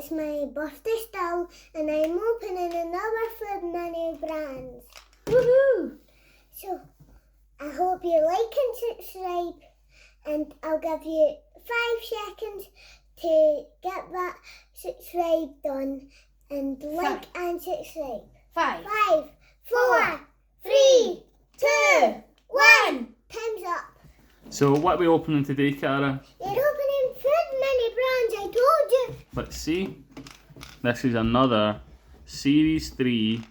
it's my birthday still, and I'm opening another food mini brands. Woohoo! So, I hope you like and subscribe, and I'll give you 5 seconds to get that subscribe done, and like and subscribe. 5, 5, 4, 3, 2, 1. Time's up. So what are we opening today, Cara? You're opening food mini brands, I told you. Let's see. This is another Series 3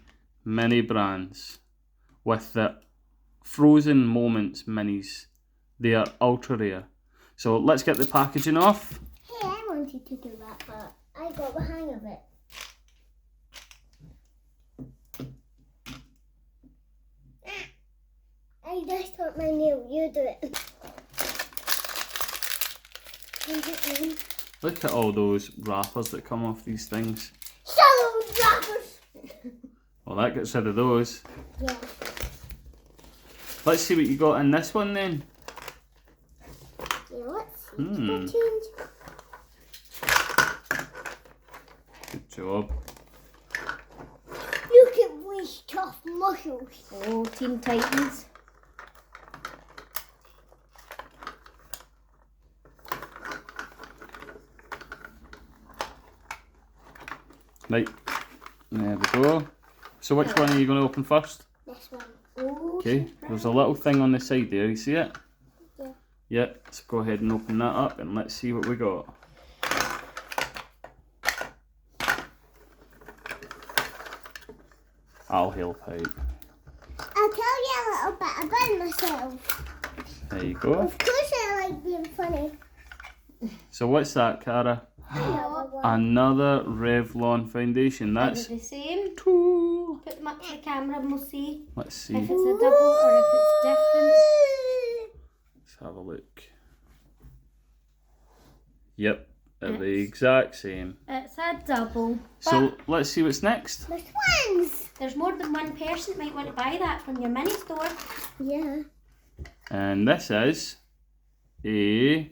mini brands with the Frozen Moments minis. They are ultra rare. So let's get the packaging off. Hey, I wanted to do that, but I got the hang of it. I just hurt my nail. You do it. Look at all those wrappers that come off these things. Shallow droppers. Well, that gets rid of those. Yeah. Let's see what you got in this one then. Yeah, let's see. Change. Good job. Look at these tough muscles. Oh, Teen Titans. Right, there we go. So which one are you going to open first? This one. Oh, Okay, there's a little thing on the side there, you see it? Yeah. Yeah, so go ahead and open that up and let's see what we got. I'll help out. I'll tell you a little bit about myself. There you go. Of course I like being funny. So what's that, Cara? Another one. Another Revlon foundation. They're That's the same. two. Put them up to the camera and we'll see Let's see. if it's a double or if it's different. Let's have a look. Yep, they're the exact same. It's a double. So But let's see what's next. The twins. there's more than one person that might want to buy that from your mini store. Yeah. And this is a...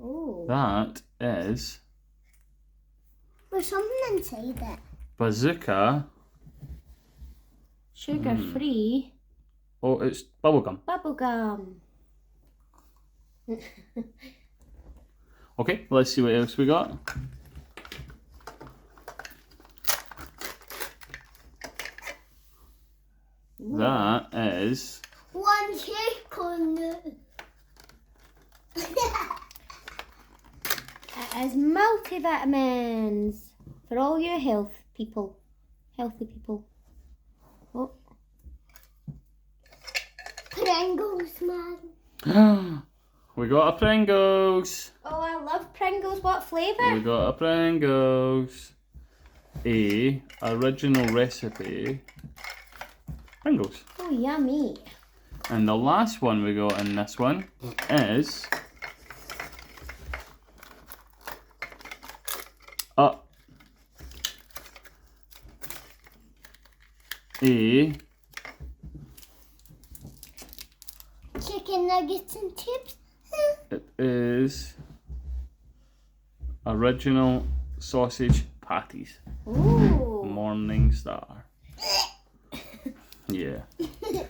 Oh. That is There's something inside it. Bazooka. Sugar free Oh, it's bubblegum. bubblegum. Okay, let's see what else we got. That is... One shake on it. It is multivitamins for all you healthy people. Oh, Pringles, man. We got a Pringles. oh, I love Pringles. What We flavour? got a Pringles. A original recipe Pringles. Oh, yummy. And the last one we got in this one is a Chicken nuggets and chips. it is original sausage patties. Ooh. Morning Star. Yeah.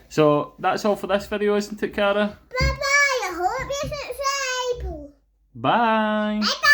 So that's all for this video, isn't it, Cara? Bye bye. I hope you subscribe. Bye. Bye bye.